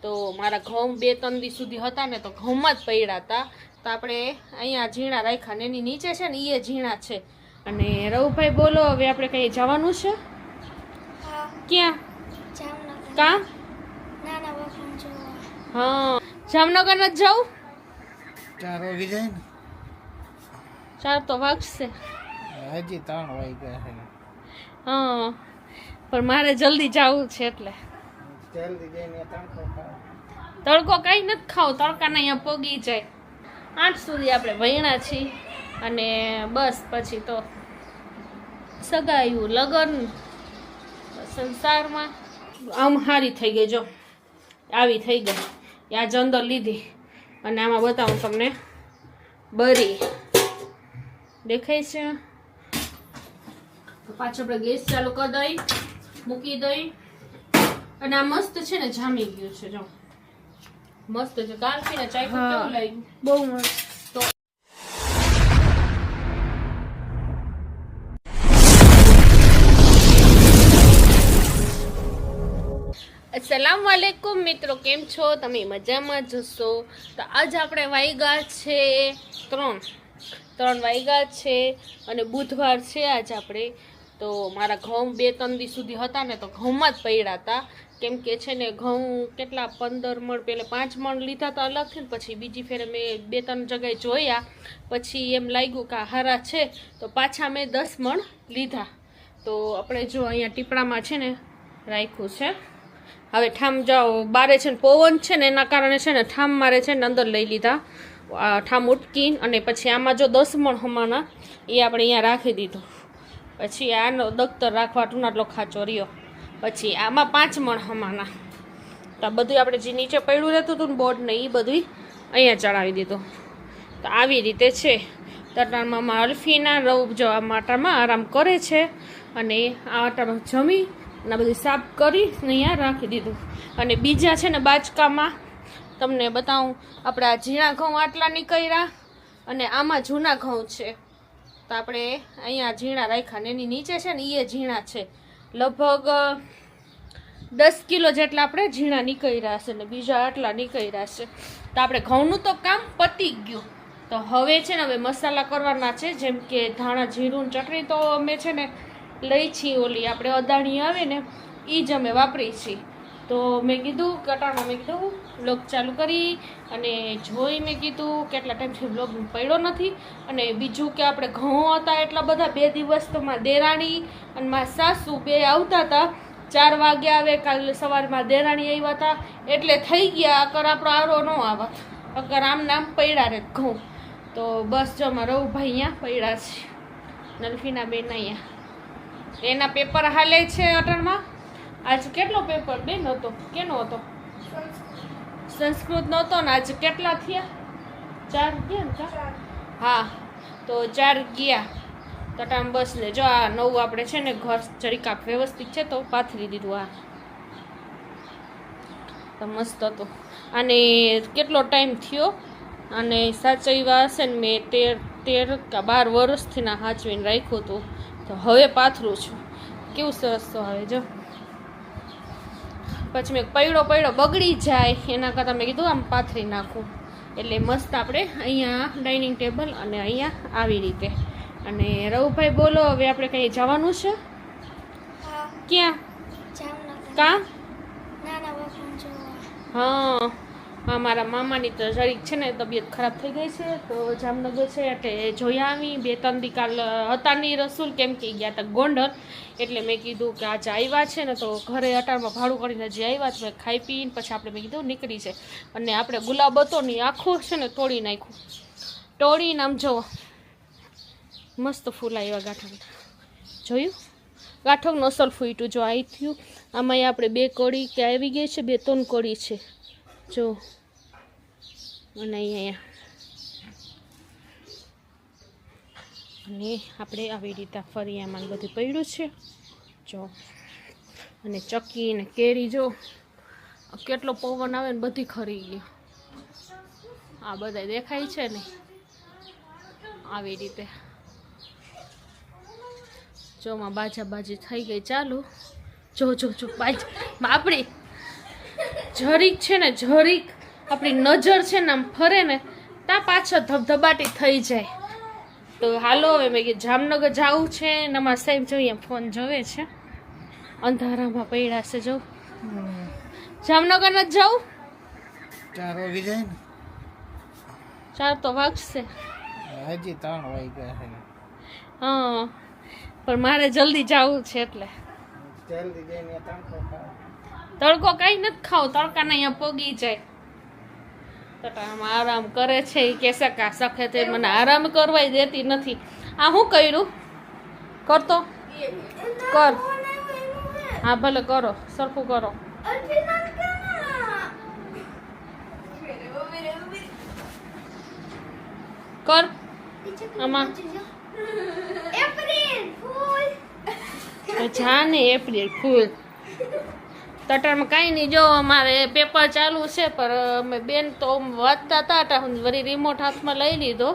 તો મારા ઘઉં 2-3 દી સુધી હતા ને તો ઘઉંમાં જ પડ્યા હતા. તો આપણે અહીંયા ઝીણા રાખ્યા ને એની નીચે છે ને એ ઝીણા છે. અને રવભાઈ બોલો, હવે આપણે કઈ જવાનું છે? ક્યાં? કા? હા, જામનગર ન જાઉં? 4 વાગી જાય ને. 4 તો વાગશે. હજી 3 વાગ્યા છે. હા, પણ મારે જલ્દી જવું છે એટલે જલ્દી જઈને તડકો ખાવ. તડકો કઈ નથી ખાવ, તડકાના અહીંયા પોગી જાય. 8 સુધી આપણે વૈણા છીએ અને બસ પછી તો સગાયું, લગ્ન, સંસારમાં આમ હારી થઈ ગઈ. જો આવી થઈ ગઈ, આજ અંદર લીધી અને આમાં બતાવું તમને બરી દેખાય છે. પાછું આપણે ગેસ ચાલુ કરી દઈ, મૂકી દઈ અને આ મસ્ત છે ને જામી ગયું છે. જો મસ્ત છે. કાલ પીને ચાય કેવું લાગ્યું? બહુ મસ્ત. તો अस्सलाम वालेकुम મિત્રો, કેમ છો તમે? મજામાં જશો? તો આજ આપણે વાગ્યા છે 3 વાગ્યા છે અને બુધવાર છે આજ આપણે. તો મારા ઘઉં 2-3 દી સુધી હતા ને તો ઘઉંમાં જ પડ્યા હતા. કેમ કે છે ને ઘઉં કેટલા 15 મણ, પહેલાં 5 મણ લીધા હતા અલગથી ને પછી બીજી ફેરે મેં 2-3 જગ્યાએ જોયા, પછી એમ લાગ્યું કે હારા છે તો પાછા મેં 10 મણ લીધા. તો આપણે જો અહીંયા ટીપડામાં છે ને રાખ્યું છે. હવે ઠામ જાઓ બારે છે ને પવન છે ને એના કારણે છે ને ઠામ મારે છે ને અંદર લઈ લીધા, ઠામ ઉટકીને. અને પછી આમાં જો 10 મણ હમાના એ આપણે અહીંયા રાખી દીધું. પછી આનો દફતર રાખવા ટૂનાટલો ખાચો રહ્યો. પછી આમાં 5 મણ હમાના. તો આ બધું આપણે જે નીચે પડ્યું રહેતું હતું ને બોર્ડ ને એ બધું અહીંયા ચડાવી દીધું. તો આવી રીતે છે. તટાણમાં અલ્ફીના રવ જો આ આટામાં આરામ કરે છે અને આ આટામાં જમી અને બધું સાફ કરી અહીંયા રાખી દીધું. અને બીજા છે ને બાચકામાં તમને બતાવું, આપણે આ ઝીણા ઘઉં આટલા નીકળ્યા અને આમાં જૂના ઘઉં છે. તો આપણે અહીંયા ઝીણા રાખ્યા ને એની નીચે છે ને એ ઝીણા છે. લગભગ 10 કિલો જેટલા આપણે ઝીણા નીકળ્યા છે ને બીજા આટલા નીકળ્યા છે. તો આપણે ઘઉંનું તો કામ પતી ગયું. તો હવે છે ને હવે મસાલા કરવાના છે, જેમ કે ધાણા જીરું ચટણી તો અમે છે ને લઈ છીએ, ઓલી આપણે અદાણી આવે ને એ જ અમે વાપરી છીએ. તો મેં કીધું કટાણા, મેં કીધું બ્લોગ ચાલુ કરી અને જોઈ, મેં કીધું કેટલા ટાઈમથી બ્લોગ પડ્યો નથી. અને બીજું કે આપણે ઘઉં હતા એટલા બધા 2 દિવસ તો મારા દેરાણી અને મારા સાસુ 2 આવતા હતા. 4 વાગ્યા આવે, કાલે સવારમાં દેરાણી આવ્યા હતા એટલે થઈ ગયા. અગર આપણો આરો ન આવત, અગર આમ નામ પડ્યા રે ઘઉં. તો બસ જો મારા રવભાઈ અહીંયા પડ્યા છે, નલ્ફીના બેન અહીંયા એના પેપર હાલે છે અટણમાં. આજ કેટલો પેપર બેન હતો? કેનો હતો? સંસ્કૃત નો હતો ને. આજે કેટલા થયા? 4 ગયા ને? હા, તો 4 ગયા. તટામ બસ ને જો આ નવું આપણે છે ને ઘર જરીક વ્યવસ્થિત છે તો પાથરી દીધું. આ તો મસ્ત હતું. અને કેટલો ટાઈમ થયો અને સાચવ્યા હશે ને મેં 13 કે 12 વર્ષથી ના સાચવીને રાખ્યું હતું. તો હવે પાથરું છું. કેવું સરસ તો આવે જો. પછી મેં પડ્યો બગડી જાય એના કરતાં મેં કીધું આમ પાથરી નાખું એટલે મસ્ત આપણે અહીંયા ડાઇનિંગ ટેબલ અને અહીંયા આવી રીતે. અને રવભાઈ બોલો, હવે આપણે કંઈ જવાનું છે? ક્યાં? કા? હા, મારા મામાની તો જરીક છે ને તબિયત ખરાબ થઈ ગઈ છે તો જામનગર છે એટલે જોયા આવી. 2-3 દી કાલ હતા નહીં રસૂલ, કેમ કે ગયા હતા ગોંડલ. એટલે મેં કીધું કે આજે આવ્યા છે ને તો ઘરે અટાણમાં ભાડું કરીને જે આવ્યા છે ખાઈ પીને પછી આપણે મેં કીધું નીકળી છે. અને આપણે ગુલાબ હતો ને આખું છે ને તોડી નાખ્યું. તોડીને આમ જુઓ મસ્ત ફૂલ આવ્યા ગાંઠક. જોયું? ગાંઠકનું અસલ ફૂટ્યું જો આવી થયું. આમાં આપણે 2 કળી કે આવી ગઈ છે, 2-3 કળી છે જો. અને અહીંયા અને આપણે આવી રીતે ફરિયામાં બધું પડ્યું છે જો. અને ચક્કી ને કેરી જો કેટલો પવન આવે ને બધી ખરી ગઈ. આ બધા દેખાય છે ને આવી રીતે. જો માં બાજા બાજી થઈ ગઈ ચાલુ. જો બાજ આપણી જરીક છે ને જરીક આપણી નજર છે ને આમ ફરે ને ત્યાં પાછળ ધબધબાટી થઈ જાય. તો હાલો હવે મેં કીધું જામનગર જવું છે ને અમારા સાહેબ જોઈએ ફોન જોવે છે. અંધારામાં પડ્યા છે જો. જામનગર નથી જવું? 4 વાગી જાય ને 4 તો વાગશે. હજી 3 વાગ્યા છે. હા પણ મારે જલ્દી જવું છે એટલે જલ્દી જઈને તણખો ખાવ. તડકો કઈ નથી ખાવ, તડકાને અહીંયા પોગી જાય. તટામાં આરામ કરે છે એ કેસે કા સખે તે મને આરામ કરવાય દેતી નથી. આ શું કર્યું? કરતો કર. હા ભલે કરો, સરખું કરો. કર આમાં જાને એપ્રિલ ફૂલ. તટારમાં કાંઈ નહીં, જો અમારે પેપર ચાલુ છે પણ અમે બેન તો વાંચતા હતા વળી રિમોટ હાથમાં લઈ લીધો.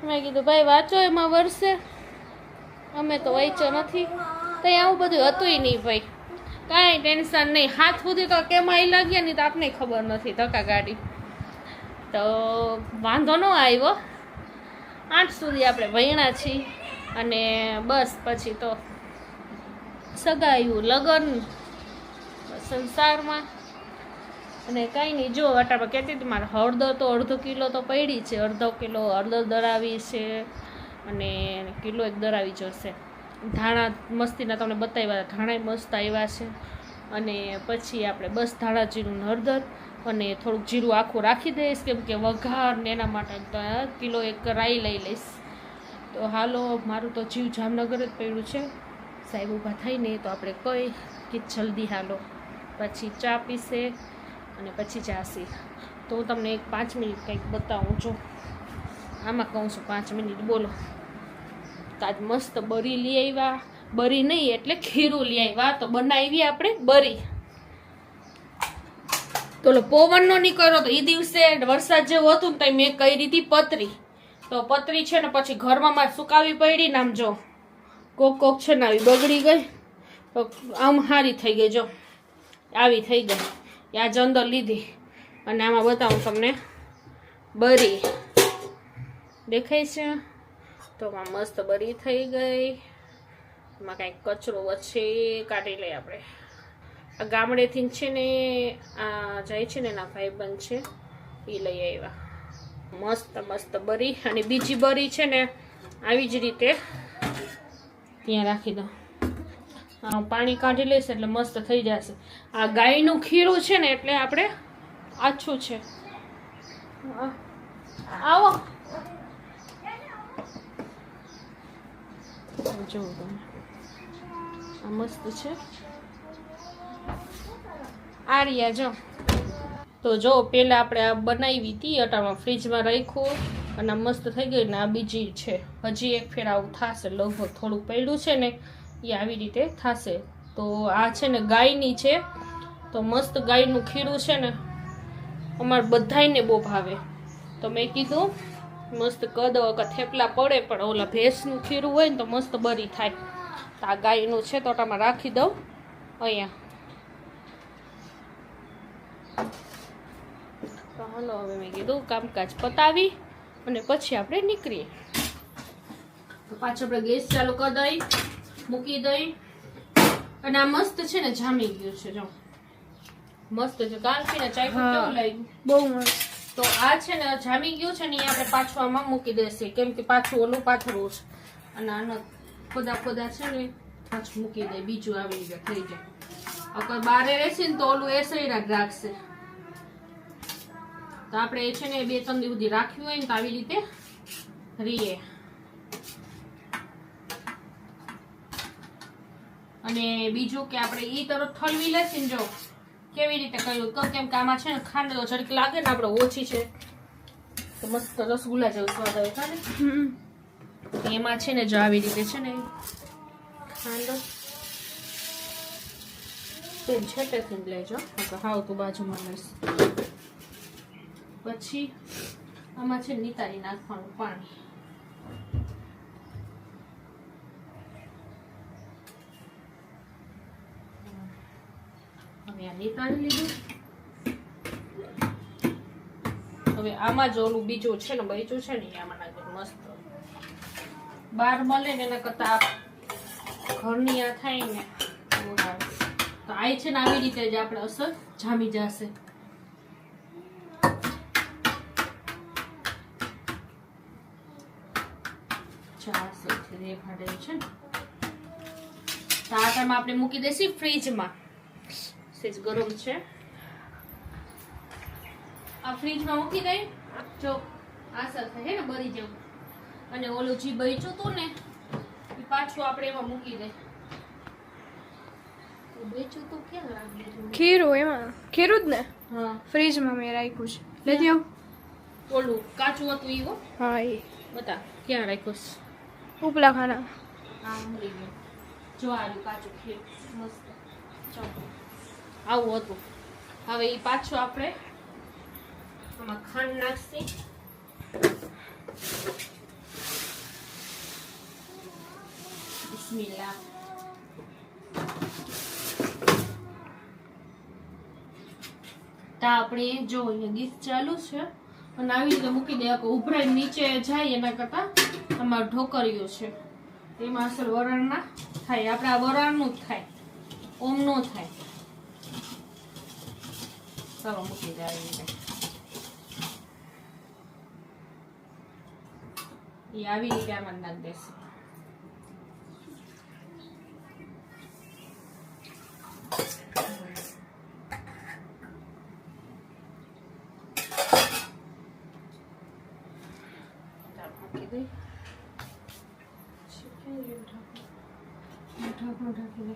મેં કીધું ભાઈ વાંચો એમાં વર્ષે, અમે તો વાંચ્યો નથી. તો આવું બધું હતું નહીં ભાઈ, કાંઈ ટેન્શન નહીં. હાથ સુધી તો કેમ આવી લાગ્યા નહીં તો આપને ખબર નથી ધક્કા ગાડી. તો વાંધો ન આવ્યો. 8 સુધી આપણે ભણ્યા છીએ અને બસ પછી તો સગાયું લગ્ન સંસારમાં. અને કાંઈ નહીં, જો અટામાં કહેતી હતી મારે હળદર તો અડધો કિલો તો પડી છે. અડધો કિલો હળદર દળાવી છે અને કિલો 1 દળાવી જશે. ધાણા મસ્તીના તમને બતાવ્યા, ધાણા મસ્ત આવ્યા છે. અને પછી આપણે બસ ધાણા જીરું હળદર અને થોડુંક જીરું આખું રાખી દઈશ કેમ કે વઘાર ને એના માટે. તો કિલો 1 રાઈ લઈ લઈશ. તો હાલો, મારું તો જીવ જામનગર જ પડ્યું છે. સાહેબ ઊભા થઈને તો આપણે કહી કે જલ્દી હાલો, પછી ચા પીશે અને પછી જાશી. તો હું તમને 5 મિનિટ કંઈક બતાવું. જો આમાં કહું છું 5 મિનિટ બોલો. આજ મસ્ત બરી લઈ આવ્યા, બરી નહીં એટલે ખીરું લઈ આવ્યા. તો બનાવી આપણે બરી. તો પવનનો નહીં કર્યો તો એ દિવસે વરસાદ જેવું હતું ને તો મેં કરી દીધી પતરી. તો પતરી છે ને પછી ઘરમાં મારે સુકાવી પડી ને આમ જો કોક છે ને આવી બગડી ગઈ. તો આમ સારી થઈ ગઈ, જો આવી થઈ ગઈ. આજ અંદર લીધી અને આમાં બતાવું તમને બરી દેખાય છે. તો આમાં મસ્ત બરી થઈ ગઈ. એમાં કાંઈક કચરો વચ્ચે કાઢી લઈએ આપણે. આ ગામડેથી છે ને આ જાય છે ને એના ભાઈબંધ છે એ લઈ આવ્યા. મસ્ત મસ્ત બરી. અને બીજી બરી છે ને આવી જ રીતે ત્યાં રાખી દો. પાણી કાઢી લઈશ એટલે મસ્ત થઈ જશે. આ ગાયનું ખીરું છે ને એટલે આપણે આછું છે. આવો જો તમે, આ મસ્ત છે. આ રહ્યા જો. તો જો પેલા આપણે આ બનાવી હતી અટામાં ફ્રીજમાં રાખ્યું અને આ મસ્ત થઈ ગઈ ને આ બીજી છે. હજી 1 ફેર આવું થશે, લગભગ થોડુંક પડ્યું છે ને એ આવી રીતે થશે. તો આ છે ને ગાયની છે. તો મસ્ત ગાયનું ખીરું છે ને અમારે બધાયને બહુ ભાવે. તો મેં કીધું મસ્ત કદ થેપલા પડે પણ ઓલા ભેંસનું ખીરું હોય ને તો મસ્ત બરી થાય. તો આ ગાયનું છે તો આમાં રાખી દઉં અહીંયા. તો હાલો હવે મેં કીધું કામકાજ પતાવી અને પછી આપણે નીકળીએ. તો પાછું આપણે ગેસ ચાલુ કરી દઈ, મૂકી દઈ. અને આ મસ્ત છે ને જામી ગયું છે, જો મસ્ત છે. કાલથી ચાય કેવું લાગ્યું? બહુ મસ્ત. તો આ છે ને જામી ગયું છે ને એ આપણે પાછું આમાં મૂકી દેશે કેમ કે પાછું ઓલું પાથરવું છે. અને આનો ખોદા છે ને પાછું મૂકી દે, બીજું આવી રીતે થઈ જાય. અગર બારે રહેશે ને તો ઓલું એ સૈરા જ રાખશે. તો આપણે એ છે ને 2-3 દિવસ સુધી રાખ્યું હોય ને તો આવી રીતે રીએ. અને બીજું કે આપણે એ તરફ ઠલવી લેશે ને, જો કેવી રીતે કર્યું કેમ કે આમાં છે ને ખાંડ તો જરીક લાગે ને આપણે ઓછી છે તો મસ્ત રસગુલ્લા જેવું સ્વાદ આવે છે ને. એમાં છે ને જો આવી રીતે છે ને ખાંડ તેલ છેટેથી લેજો. હાવ તો બાજુમાં લઈશ. પછી આમાં છે નિતારી નાખવાનું પાણી. હવે નીકાળી લીધું. હવે આમાં જ ઓલું બીજું છે ને બચું છે ને આમાં નાખી મસ્ત. બહાર મળે ને એના કરતા ઘરની આ થાય ને એવું આવે. તો આ છે ને આવી રીતે જ આપણે અસર જામી જશે. છે ને તો આ ટાઈમ આપણે મૂકી દઈશું ફ્રીજમાં. સેજ ગરમ છે આ ફ્રીજમાં મૂકી દઈ. જો આસર થાય ને બળી જવું. અને ઓલું જે બચ્યું હતું ને એ પાછું આપણે એમાં મૂકી દઈ. બચ્યું તો ક્યાં રાખી દીધું? ખીરું એમાં ખીરું જ ને? હા ફ્રીજમાં મેં રાખ્યું છે. લેતી આવ. ઓલું કાચું હતું એવું. હા એ બતા ક્યાં રાખ્યું છે? ઉપલા ખાના. આ મળી ગયું. જો આલું કાચું ખીર મસ્ત. ચાલો આવું હતું. હવે એ પાછું આપણે આમાં ખાંડ નાખશી. બિસ્મિલ્લાહ. તો આપણે જો અહીંયા ગીત ચાલુ છે અને આવી રીતે મૂકી દે. ઉભરાઈ નીચે જાય એના કરતા અમારું ઢોકરિયું છે એમાં અસર વરાણ ના થાય. આપણે આ વરાણનું જ થાય, ઓમ નો થાય. ચાલો મૂકી દે આવી રીતે. એ આવી રીતે આમાં નાખ દેશે. મૂકી દઈ. ઢાંકણું ઢાંકી દે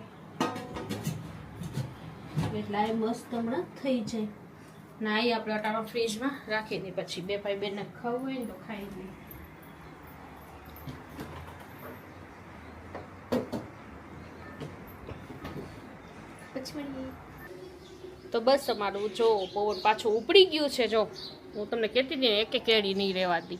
એટલે આ મસ્ત હમણાં થઈ જાય. ના એ આપણે અટાણા ફ્રીજમાં રાખી દઈએ. પછી બે ભાઈ બેનને ખાવું હોય ને તો ખાઈ લઈએ. તો બસ તમારું જો પવન પાછું ઉપડી ગયું છે. જો હું તમને કહેતી હતી ને એક કેરી નહીં રહેવાતી.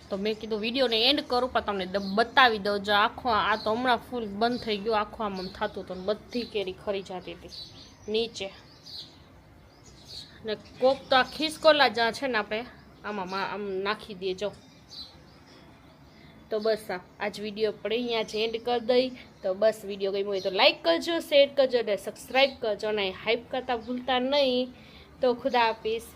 તો મેં કીધું વિડીયોને એન્ડ કરું પણ તમને બતાવી દઉં. જો આખો આ તો હમણાં ફૂલ બંધ થઈ ગયો. આખો આમ થતું હતું બધી કેરી ખરી જતી હતી નીચે. ને કોક તો આ ખિસકોલા જ્યાં છે ને આપણે આમાં આમ નાખી દઈએ. જો તો બસ આજ વિડીયો આપણે અહીંયા જ એન્ડ કરી દઈ. તો બસ વિડીયો ગમ્યો હોય તો લાઈક કરજો, શેર કરજો અને સબસ્ક્રાઈબ કરજો અને હાઈપ કરતા ભૂલતા નહીં. તો ખુદા હાફિઝ.